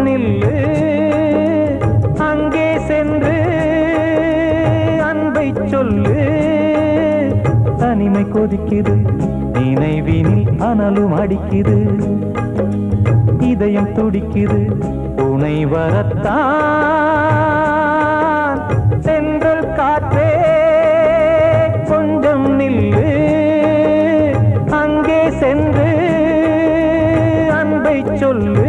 நில்லு அங்கே சென்று அன்பை சொல்லு. தனிமை கொதிக்குது நினைவினில் அனலும் அடிக்குது. இதயம் துடிக்குது துணை வரத்தான். சென்றல் காற்றே கொஞ்சம் நில்லு அங்கே சென்று அன்பை சொல்லு.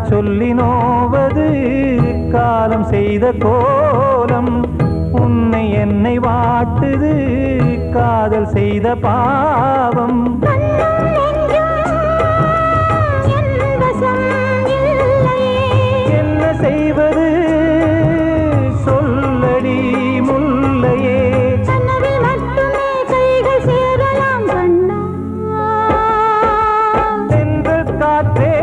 சொல்லி நோவது காலம் செய்த கோலம். உன்னை என்னை வாட்டுது காதல் செய்த பாவம். என்ன செய்வது சொல்லடி முல்லையே. சென்றல் காற்றே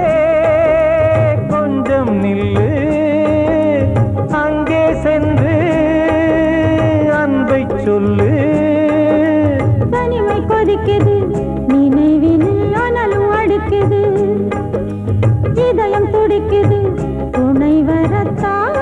நில்லு அங்கே சென்று அன்பை சொல்லு. தனிமை கொதிக்குது நினைவினில் அனலும் அடிக்குது. இதயம் துடிக்குது துணை வரத்தான்.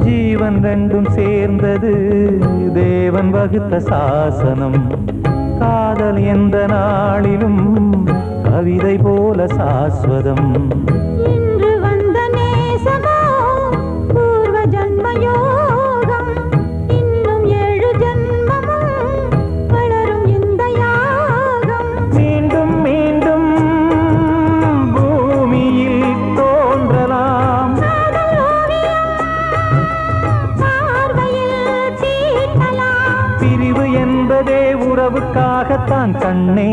ஜீவன் ரெண்டும் சேர்ந்தது தேவன் வகுத்த சாசனம். காதல் எந்த நாளிலும் கவிதை போல சாஸ்வதம். இன்று வந்த நேசமோ பூர்வ ஜன்மயோகம். இன்னும் 7 ஜன்மமும் வளரும் இந்த யாகம். மீண்டும் மீண்டும் பூமியில் தோன்றலாம். பிரிவு என்பதே உறவுக்காகத்தான் கண்ணே.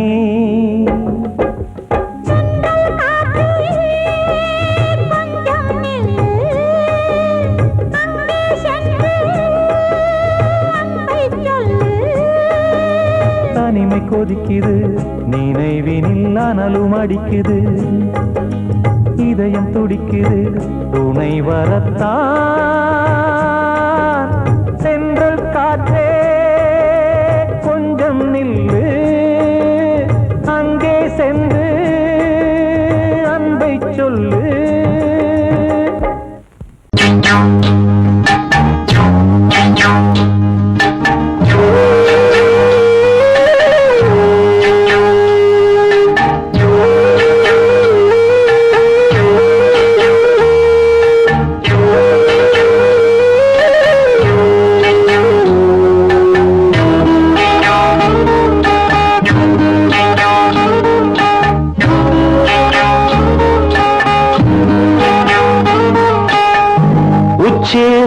தனிமை கொதிக்குது நினைவினில் அனலும் அடிக்குது. இதயம் துடிக்குது துணை வரத்தான். சென்றல் காற்றே கொஞ்சம் நில்லு அங்கே சென்று அன்பை சொல்லு.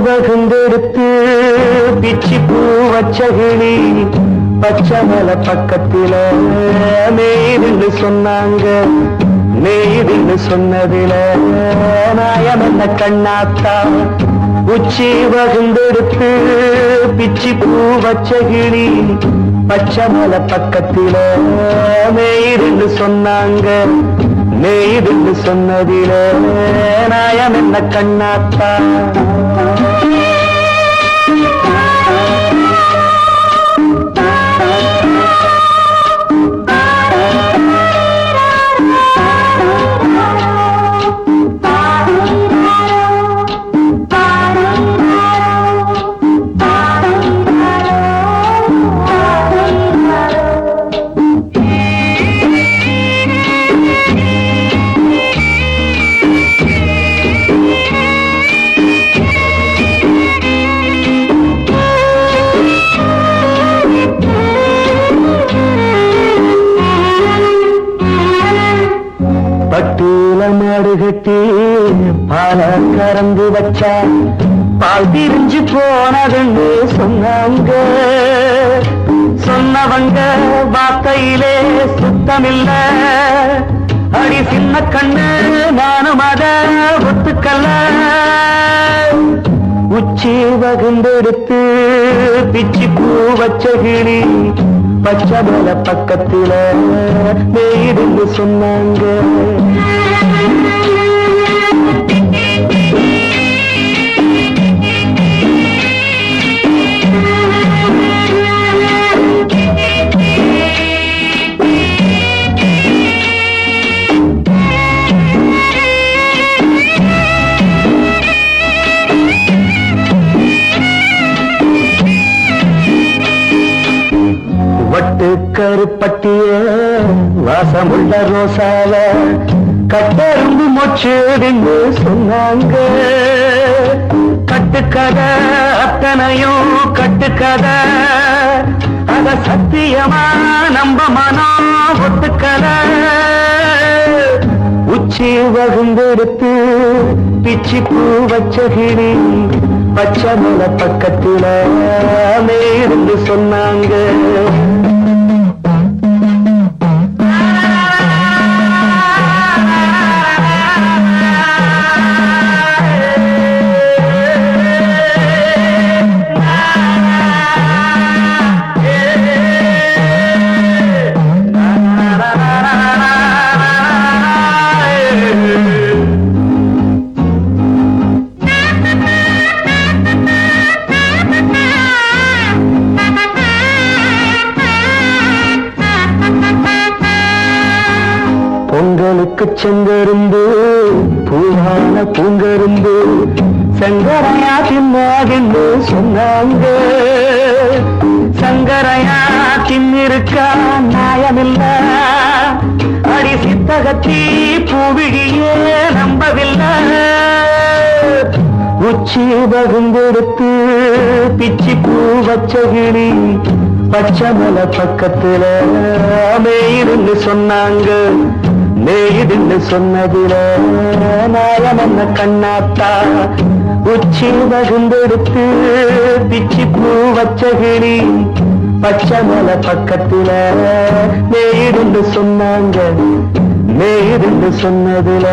வகுந்தெடுத்து பிச்சி பூ வச்சகிளி பச்சமல பக்கத்தில மேய்துன்னு சொன்னாங்க. மேய்துன்னு சொன்னதில நாயம் என்ன கண்ணாத்தா. உச்சி வகுந்தெடுத்து பிச்சி பூ வச்சகிளி பச்சமல பக்கத்தில மேய்துன்னு சொன்னாங்க. மேய்துன்னு சொன்னதில நாயம் என்ன கண்ணாத்தா. பட்டியல மாடு கட்டி பால கறந்து வச்சா பால் திரிஞ்சு போனதுன்னு சொன்னாங்க. சொன்னவங்க வார்த்தையிலே சுத்தமில்ல. அடி சின்ன கண்ணு நானும் அத ஒத்துக்கல்ல. உச்சி வகுந்தெடுத்து பிச்சி பூ வச்ச கிளி பச்சை மலை பக்கத்தில மேயிருந்து சொன்னாங்க. வட்டு கருப்பட்டிய வாசமுள்ள ரோசால கட்டெரும்பு மொச்சுடுன்னு சொன்னாங்க. கட்டுக்கதை அத்தனையும் கட்டுக்கதை, அத சத்தியமா நம்ப மனம் ஒத்துக்கதை. உச்சி வகுந்தெடுத்து பிச்சி பூ வச்ச கிளி பச்சை மலை பக்கத்தில மேயிருந்து சொன்னாங்க. பொங்கலுக்கு செங்கருந்து பூவான பூங்கருந்து சங்கரையா தின்னாகின்னு சொன்னாங்க. சங்கரையா தின்னிருக்கா நியாயமில்ல. அடி சித்தகத்தி பூவிழியே நம்பவில்லை. உச்சி வகுந்தெடுத்து பிச்சி பூ வச்ச கிளி பச்சை மலை பக்கத்துல மேயிருந்து சொன்னாங்க. மேயிருந்து சொன்னதில நாயம் என்ன கண்ணாத்தா. உச்சி வகுந்தெடுத்து பிச்சி பூ வச்ச கிளி பச்சை மலை பக்கத்துல மேயிருந்து சொன்னாங்க. மேயிருந்து சொன்னதில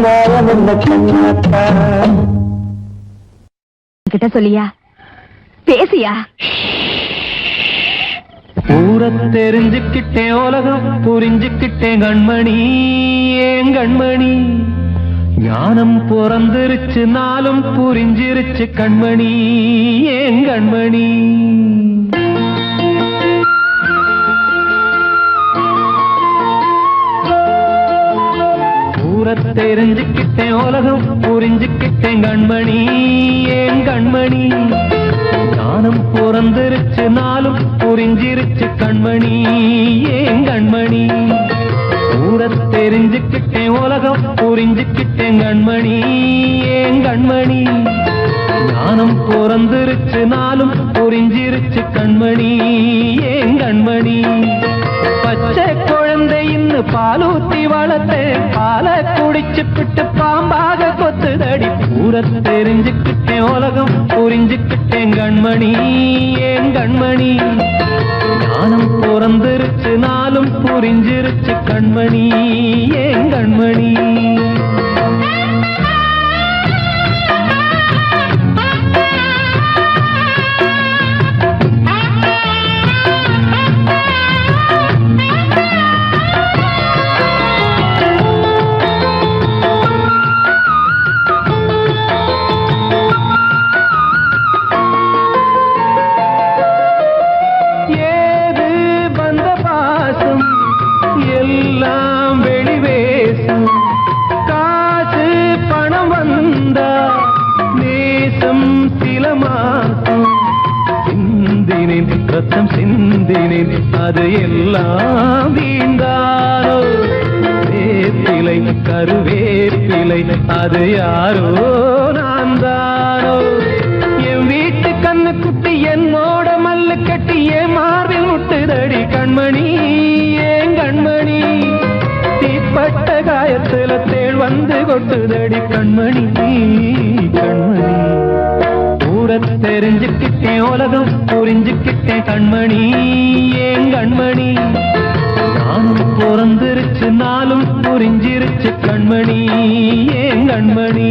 நாயம் என்ன கண்ணாத்தா. கிட்ட சொல்லியா பேசியா? ஊரை தெரிஞ்சுக்கிட்டேன், உலகம் புரிஞ்சுக்கிட்டேன் கண்மணி, ஏன் கண்மணி. ஞானம் பிறந்திருச்சு, நாளும் புரிஞ்சிருச்சு கண்மணி, ஏன் கண்மணி. ஊரை தெரிஞ்சுக்கிட்டேன், உலகம் புரிஞ்சுக்கிட்டேன் கண்மணி, ஏன் கண்மணி. ஞானம் பிறந்திருச்சு, நாளும் புரிஞ்சிருச்சு கண்மணி, ஏன் கண்மணி. ஊரை தெரிஞ்சுக்கிட்டேன், உலகம் புரிஞ்சுக்கிட்டேன் கண்மணி, ஏன் கண்மணி. ஞானம் பிறந்திருச்சு, நாளும் புரிஞ்சிருச்சு கண்மணி, ஏன் கண்மணி. பச்சை குழந்தை இன்னும் பாலூத்தி வளர்த்தேன், பாலை குடிச்சு பிட்டு பாம்பாக கொத்துதடி. ஊரை தெரிஞ்சுக்கிட்டேன், உலகம் புரிஞ்சுக்கிட்டேன் கண்மணி, ஏன் கண்மணி. ஞானம் பிறந்திருச்சு, நாளும் புரிஞ்சிருச்சு கண்மணி, ஏன் கண்மணி. ரத்தம் சிந்தினேன், அது எல்லாம் வீண்டானோ. வேப்பிலை கருவேப்பிலை, அது யாரோ நான் தானோ. என் வீட்டு கண்ணு குட்டி என்னோட மல்லு கட்டி என் மார்பில் முட்டுதடி கண்மணி, ஏன் கண்மணி. தீப்பட்ட காயத்துல தேள் வந்து கொட்டுதடி கண்மணி கண்மணி ஊர தெரிஞ்சுக்கிட்டேன் உலகம் புரிஞ்சுக்கிட்டேன் கண்மணி ஏன் கண்மணி நானும் பிறந்திருச்சு நாளும் புரிஞ்சிருச்சு கண்மணி ஏன் கண்மணி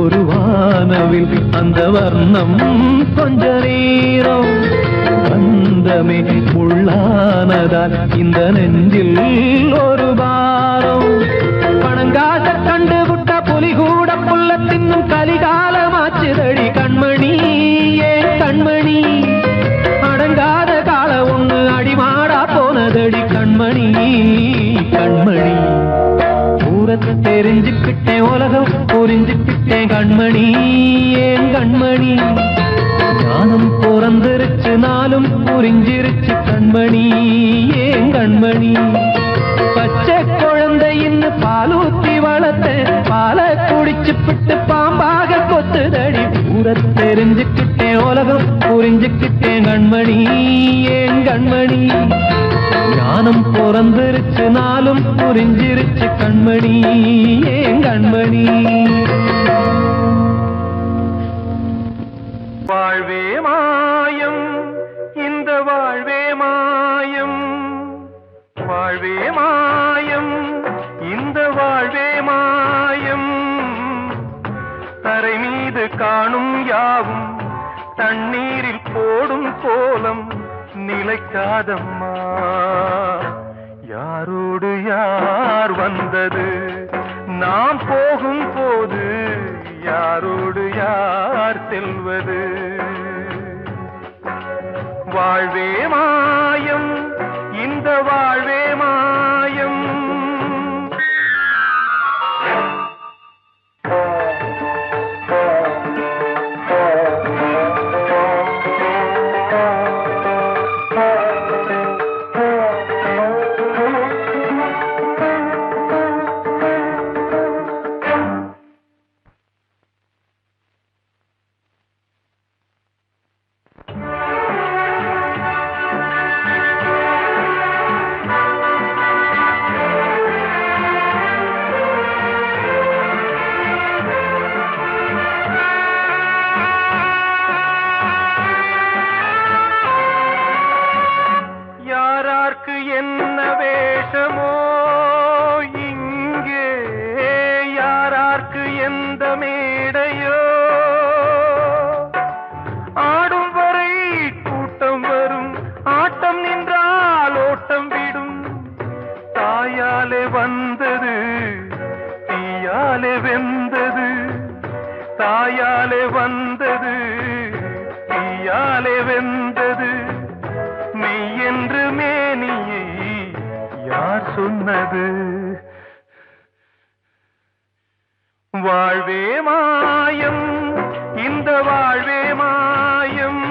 ஒரு வானவில் அந்த வர்ணம் கொஞ்ச நேரம் பந்தமே முள்ளானதால் இந்த நெஞ்சில் ஒரு பாரம் பணங்காச கண்டு விட்ட புலி கூட புல்ல தின்னும் கலிகாலமாச்சுதடி கண்மணி ஏன் கண்மணி அடங்காத கால ஒண்ணு அடிமாடா போனதடி கண்மணி கண்மணி ஊரத்தை தெரிஞ்சுக்கிட்டேன் உலகம் புரிஞ்சுக்கிட்டேன் கண்மணி ஏன் கண்மணி ஞானம் பிறந்திருச்சு நாளும் புரிஞ்சிருச்சு கண்மணி ஏன் கண்மணி பச்சை குழந்தையின்னு பாலூத்தி வளர்த்த பாலை குடிச்சு பிட்டு பாம்பாக கொத்துதடி ஊரத்தை தெரிஞ்சுக்கிட்டேன் உலகம் புரிஞ்சுக்கிட்டேன் கண்மணி ஏன் கண்மணி ஞானம் பிறந்திருச்சு நாளும் புரிஞ்சிருச்சு கண்மணி ஏன் கண்மணி வாழ்வே மாயம் இந்த வாழ்வே மாயம் வாழ்வே மாயம் இந்த வாழ்வே மாயம் தரை மீது காணும் யாவும் தண்ணீரில் போடும் கோலம் நிலைக்காதம்மா யாரோடு யார் வந்தது நாம் போகும் போது யாரோடு யார் செல்வது வாழ்வே மாயம் இந்த வாழ்வே மாயம் தாயாலே வந்தது தீயாலே வெந்தது மெய்யென்று மேனியை யார் சொன்னது வாழ்வே மாயம் இந்த வாழ்வே மாயம்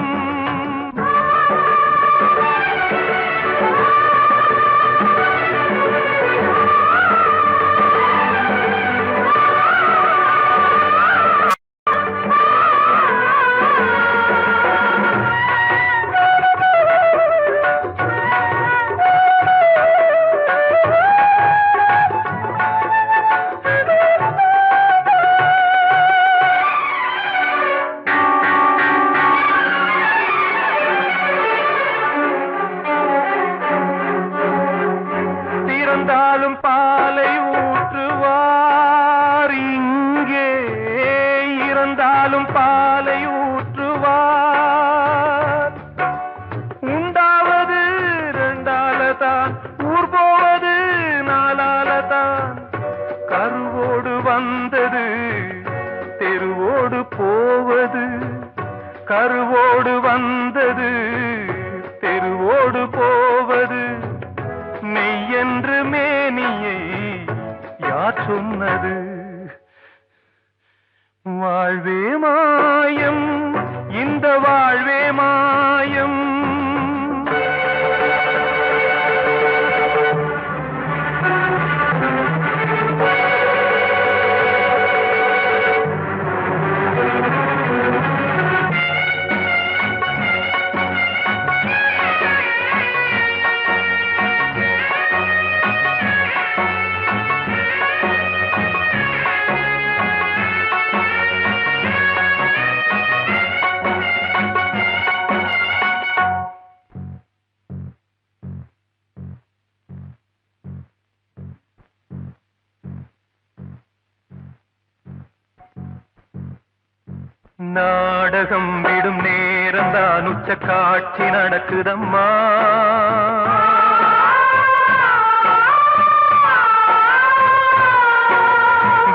நாடகம் விடும் நேரம் தான் உச்ச காட்சி நடக்குதம்மா.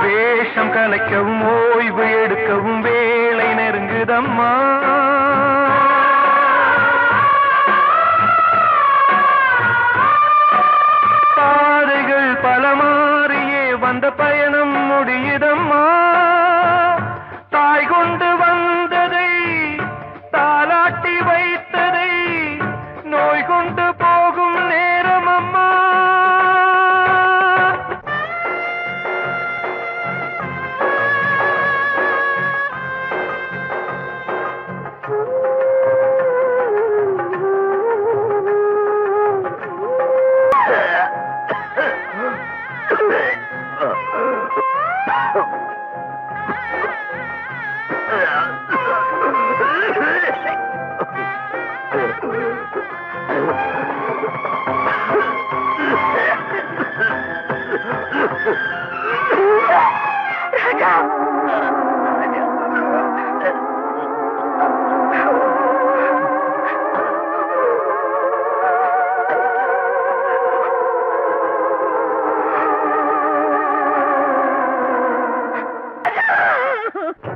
வேஷம் கலைக்கவும் ஓய்வு எடுக்கவும் வேளை நெருங்குதம்மா. பாதைகள் பல மாறியே வந்த பயணம் முடியுதம்மா. தாய் கொண்டு வந்ததை தாலாட்டி வைத்ததை நோய் கொண்டு போகும் நேரம் அம்மா.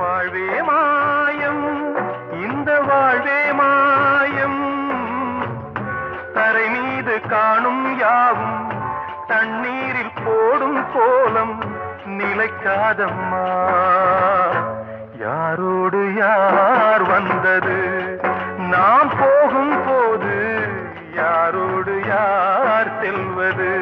வாழ்வே மாயம், இந்த வாழ்வே மாயம். தரை மீது காணும் யாவும் தண்ணீரில் போடும் கோலம் நிலைக்காதம்மா. யாரோடு யார் வந்தது நாம் போகும் போது, யாரோடு யார் செல்வது.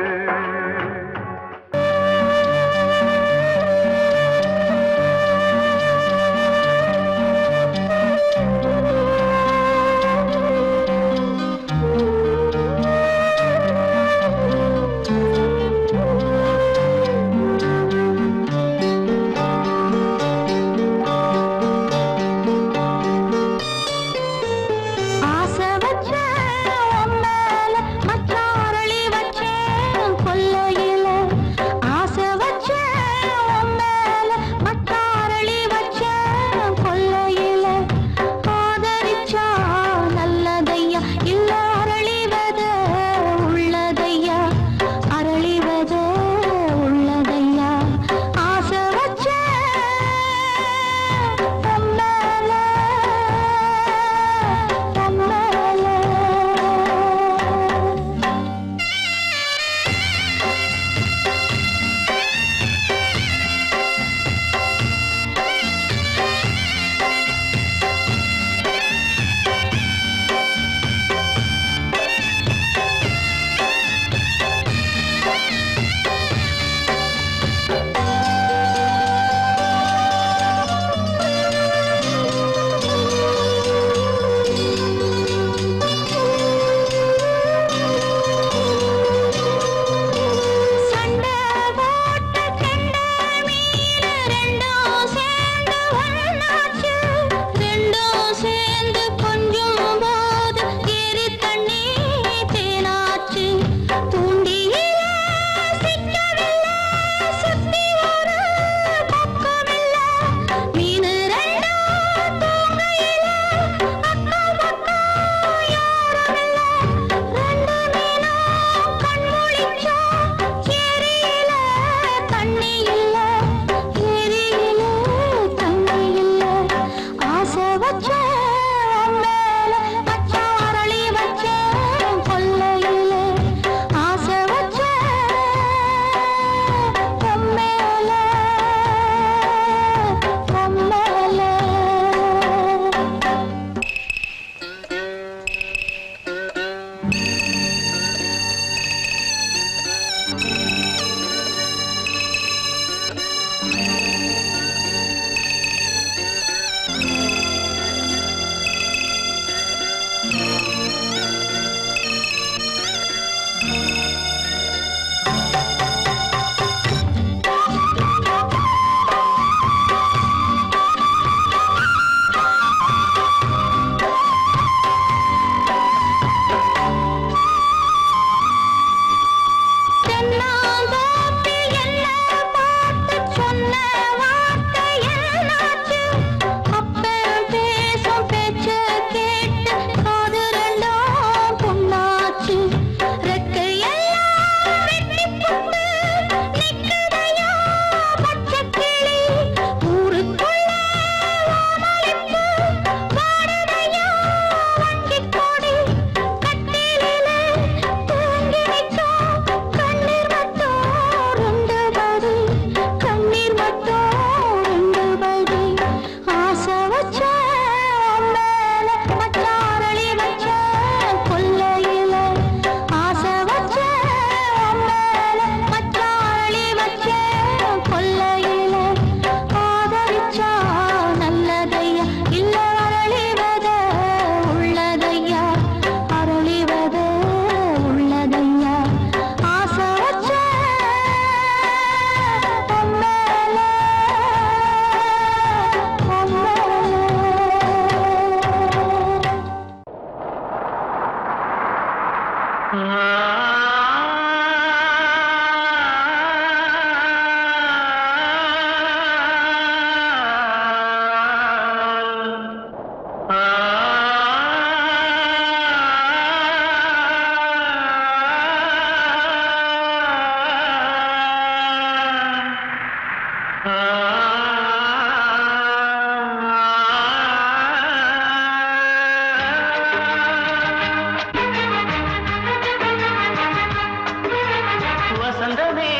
வசந்தமே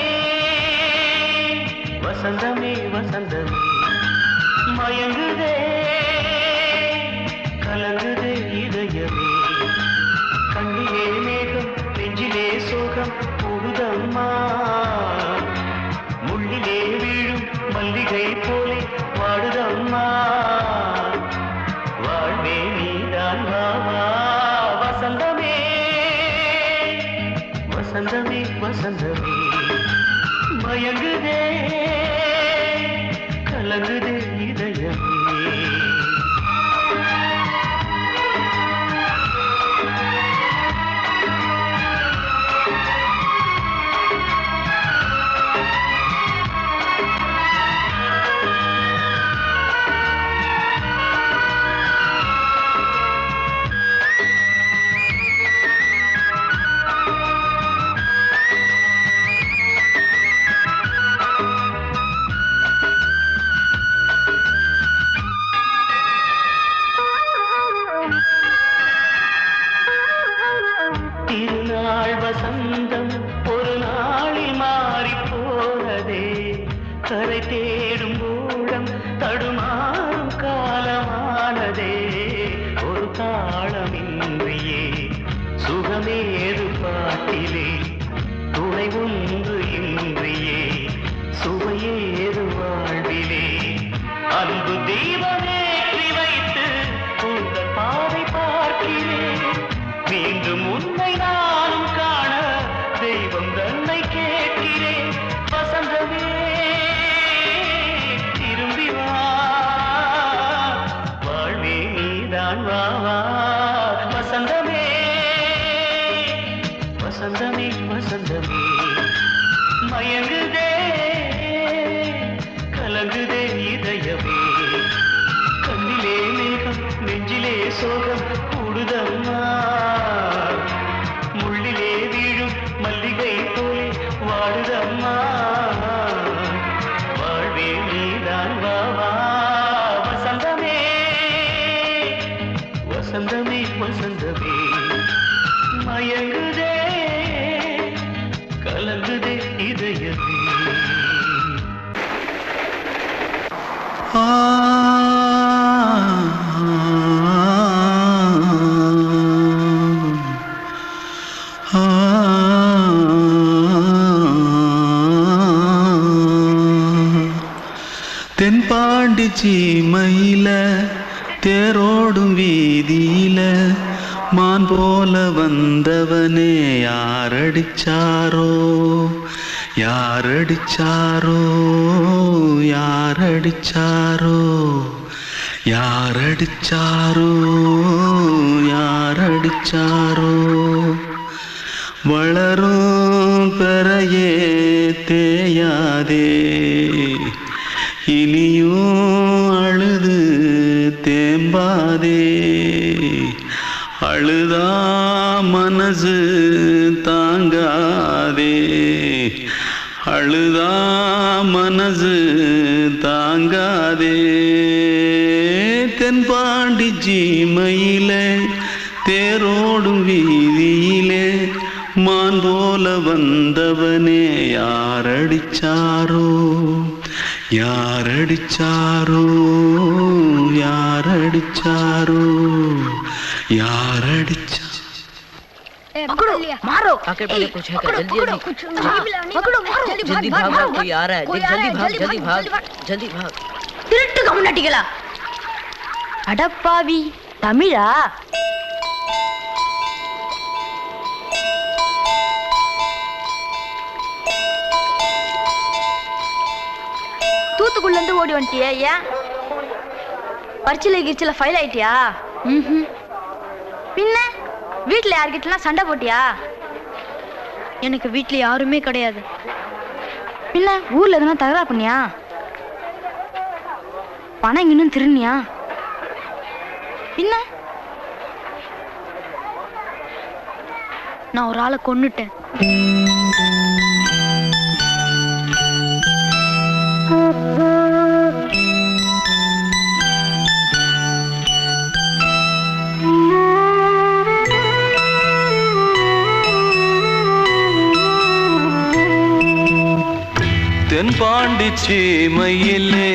வசந்தமே வசந்தமே மயங்குதே கலங்குதே இதயமே கண்ணிலே மேகம் நெஞ்சிலே சோகம் கூடுதம்மா முள்ளிலே வீழும் மல்லிகை போலே வாடுதம்மா வாழ்வே நீதான் வாவா வசந்தமே வசந்தமே வசந்தமே மயங்குதே கலங்குதே இதயமே திருநாள் வசந்தம் ஒரு நாளில் மாறி போனதே கரை தேடும் ஊழம் தடுமாறும் காலமானதே ஒரு தாளமின்றியே சுகமேது பாட்டிலே துணை ஒன்று இன்றியே சுவையேது வாழ்விலே அன்பு தீபமேற்றி வைத்து உங்கள் பாதை பார்க்கிறேன் மீண்டும் உன்னை நானும் காண தெய்வம் தன்னை கேட்கிறேன் வசந்தமே திரும்பி வா வாழ்வே நீதான் வா வசந்தமே வசந்தமே வசந்தமே மயங்குதே கலங்குதே இதயமே கண்ணிலே மேகம் நெஞ்சிலே சோகம் கூடுதம்மா முள்ளிலே வீழும் மல்லிகை போலே வாடுதம்மா வாழ்வே நீதான் வா வசந்தமே வசந்தமே வசந்தமே மயங்குதே கலங்குதே இதயமே தென்பாண்டி சீமையில தேரோடும் வீதியில மான் போல வந்தவனே யாரடிச்சாரோ யாரடிச்சாரோ யாரடிச்சாரோ யாரடிச்சாரோ யாரடிச்சாரோ வளரும் பெறையே தேயாதே இனியும் அழுது தேம்பாதே அழுதா மனசு தாங்காதே அழுதா மனசு தாங்காதே தென்பாண்டி சீமையிலே தேரோடும் வீதியிலே மான் போல வந்தவனே யாரடிச்சாரோ யாரடிச்சாரோ யாரடிச்சாரோ யாரடிச்சா पकड़ो मारो आके पहले कुछ है क्या जल्दी जल्दी पकड़ो मारो जल्दी भाग भाग कोई आ रहा है जल्दी भाग जल्दी भाग திருட்டு கம்முனட்டிகளா அடப்பாவி தமிழா தூத்துக்குள்ள இருந்து ஓடி வந்துட்டியா ஏன் பரிச்சையில கிரிச்சில ஃபைல் ஆயிட்டியா பின்ன வீட்டுல யார்கிட்டலாம் சண்டை போட்டியா எனக்கு வீட்ல யாருமே கிடையாது. இல்ல ஊர்ல எதனா தகராறு பண்ணியா? பணம் இன்னும் திருநியா? பின்ன நான் ஒரு ஆளை கொன்னுட்டேன். தென்பாண்டி சீமையிலே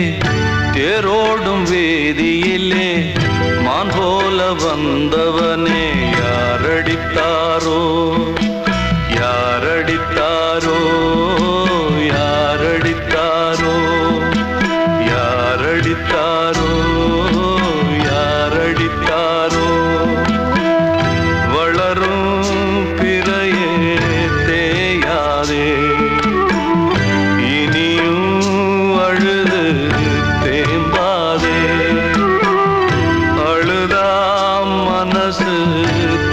தேரோடும் வேதியிலே மான் போல வந்தவனே யாரடித்தாரோ யாரடித்தாரோ யாரடித்தாரோ யாரடித்தாரோ யாரடித்தாரோ வளரும் பிறையே தேயாதே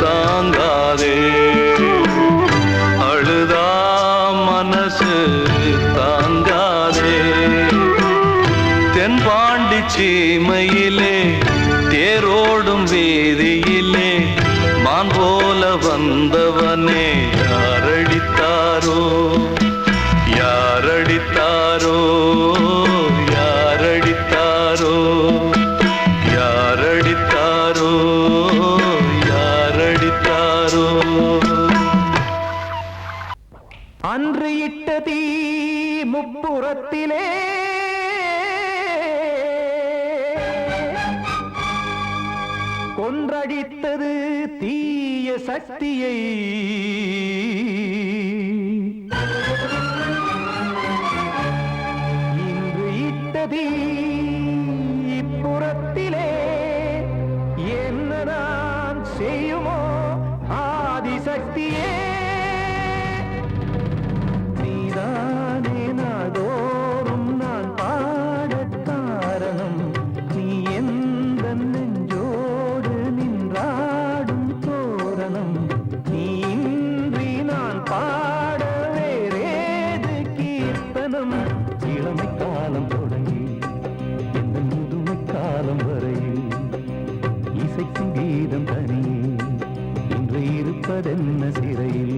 தாங்காதே அழுதா மனசு தாங்காதே தென்பாண்டி சீமையிலே தேரோடும் வேதியிலே மான் போல வந்தவனே யாரடித்தாரோ யாரடித்தாரோ யாரடித்தாரோ யாரடித்தாரோ யாரடித்தாரோ அன்று இட்ட தீ முப்புறத்திலே கொன்றடித்தது தீய சக்தியை இன்று இட்ட தீ இப்புறத்திலே என்னதான் செய்யுமோ ஆதிசக்தியே நீதானே நாள்தோறும் நான் பாடக் காரணம் நீ எந்த நெஞ்சோடு நின்றாடும் தோரணம் நீ இன்றி நான் பாட வேறேது கீர்த்தனம் இளமை காலம் தொடங்கி எந்த முதுமை காலம் வரையில் இசைக்கும் கீதம் தனியே இன்று இருப்பதென்ன சிறையில்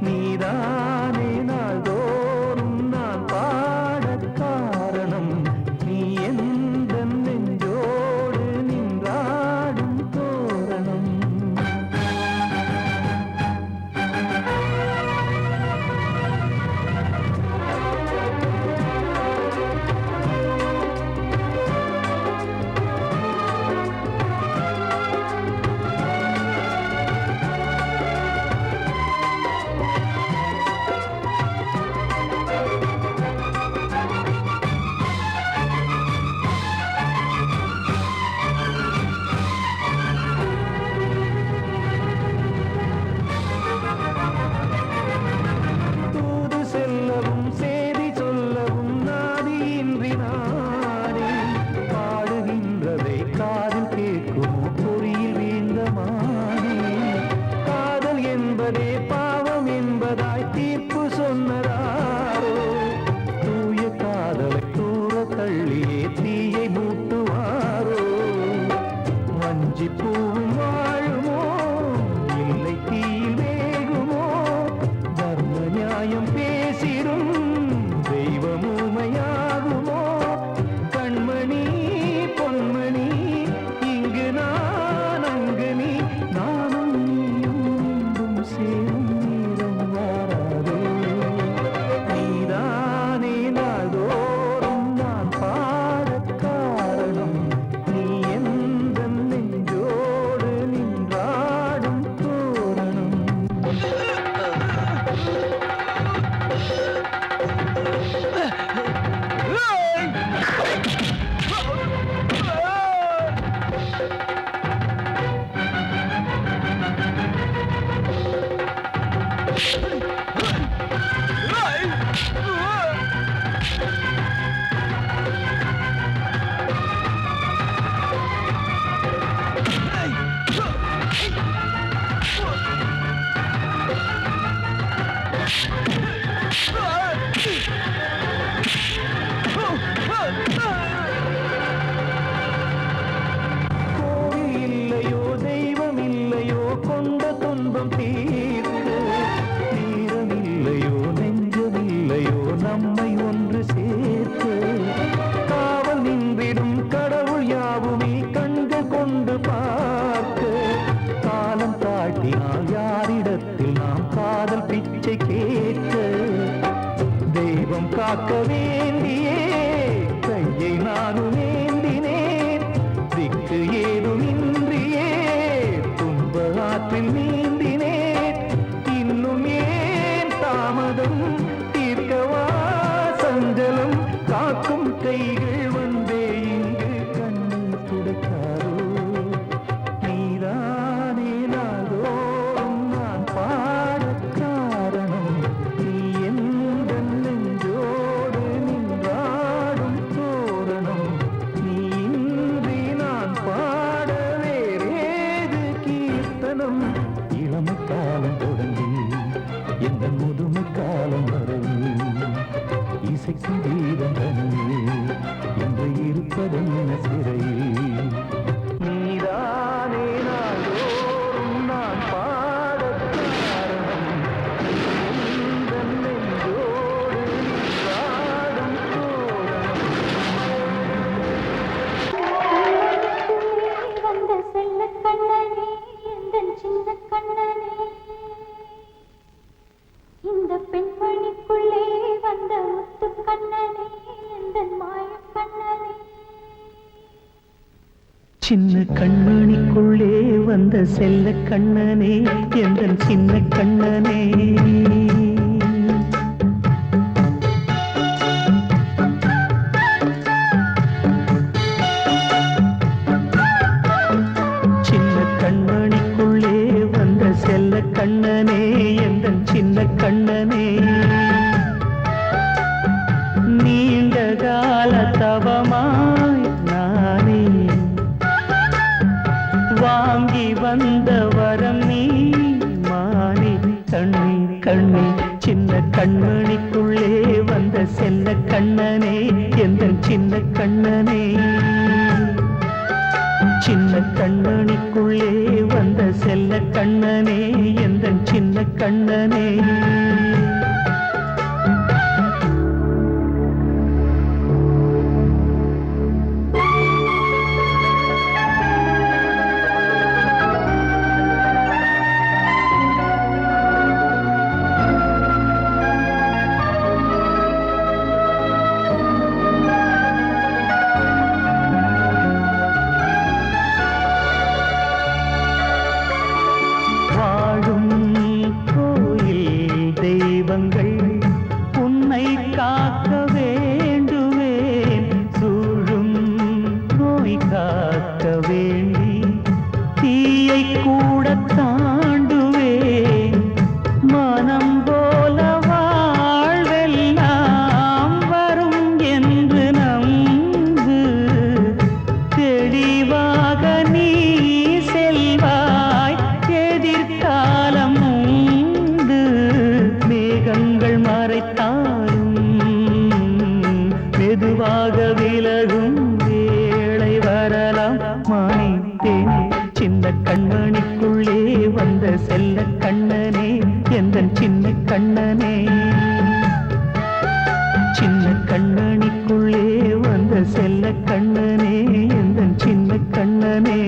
நீதானே நாள்தோறும் நான் பாடக் காரணம் நீ எந்த நெஞ்சோடு நின்றாடும் தோரணம் துன்பம் தீர்க்க நேரமில்லையோ நெஞ்சமில்லையோ நம்மை ஒன்று சேர்க்க காவல் நின்றிடும் கடவுள் யாவுமே கண்கள் கொண்டு பார்க்க காலம் தாட்டினால் யாரிடத்தில் நாம் காதல் பிச்சை கேட்க தெய்வம் காக்க வேண்டியே கையை நானும் ஏந்தினேன் திக்கு ஏதுமின்றியே துன்ப ஆற்றில் நீந்தினேன் இன்னும் ஏன் தாமதம் தீர்க்கவா சஞ்சலம் காக்கும் கைகள் வந்தே இங்கு கண்ணீர் துடைக்காரோ நீதானே நாள்தோறும் நான் பாடக் காரணம் நீ எந்த நெஞ்சோடு நின்றாடும் தோரணம் நீ இன்றி நான் பாட வேறேது கீர்த்தனம் இளமை காலம் தொடங்கி எந்த முதுமை காலம் வரை இசைக்கு வீரம் தனியே என்று இருப்பதென்ன சிறையில் நீதானே நாள்தோறும் நான் பாடக் காரணம் எந்த நெஞ்சோடு நின்றாடும் தோரணம் வந்த செல்ல கண்ணனே எந்தன் சின்ன கண்ணனே இந்த பெண்மணிக்குள்ளே வந்த முத்து கண்ணனே எந்தன் மாய கண்ணனே சின்ன கண்மணிக்குள்ளே வந்த செல்ல கண்ணனே எந்தன் சின்ன கண்ணனே சின்ன கண்மணிக்குள்ளே வந்த செல்ல கண்ணனே எந்தன் சின்ன கண்ணனே நீண்ட கால தவமாய் நானே வாங்கி வந்த வரம் நீ மானே கண்ணே கண்ணே சின்ன கண்மணிக்குள்ளே வந்த செல்ல கண்ணனே எந்தன் சின்ன கண்ணனே சின்ன கண்மணிக்குள்ளே வந்த செல்ல கண்ணனே எந்தன் சின்ன கண்ணனே வாழும் கோயில் தெய்வங்கள் உன்னை காக்க வேண்டுவேன் சூழும் நோய் காக்க வேண்டி தீயை கூட தாண்டுவேன் மனம் போல வாழ்வெல்லாம் வரும் என்று நம்பு தெளிவாக நீ செல்வாய் எதிர்காலம் உண்டு மேகங்கள் மறைத்தாலும் மெதுவாக விலகும் வேளை வரலாம் மானித்தேனே சின்ன கண்மணிக்குள்ளே வந்த செல்ல கண்ணனே எந்தன் சின்ன கண்ணனே சின்ன கண்ணனிக்குள்ளே வந்த செல்ல கண்ணனே எந்தன் சின்ன கண்ணனே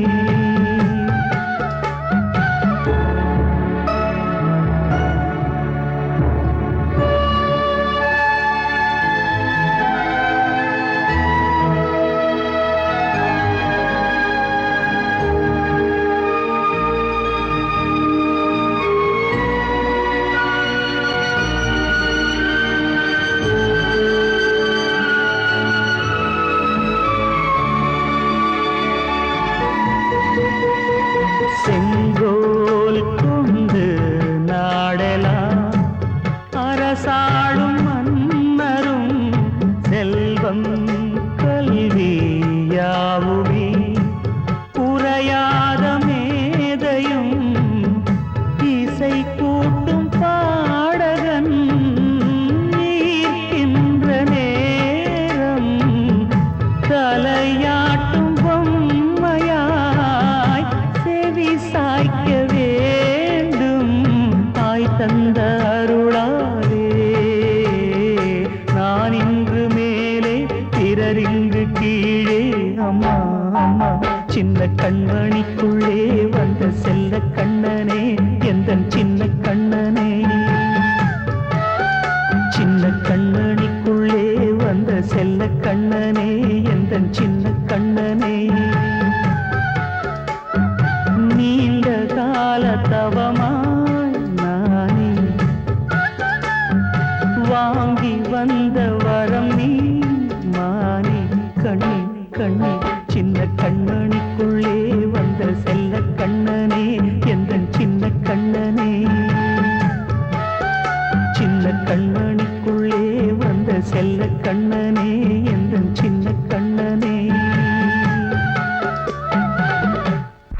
கண்மணிக்குள்ளே வந்த செல்ல கண்ணனே எந்தன் சின்ன கண்ணனே சின்ன கண்ணனிக்குள்ளே வந்த செல்ல கண்ணனே எந்தன் சின்ன கண்ணனே நீண்ட கால தவமாய் நானே வாங்கி வந்த வரம் நீ மானே கண்ணே கண்ணே சின்ன கண்ணனிக்குள்ளே வந்த செல்ல கண்ணனே எந்தன் சின்ன கண்ணனே சின்ன கண்ணனிக்குள்ளே வந்த செல்ல கண்ணனே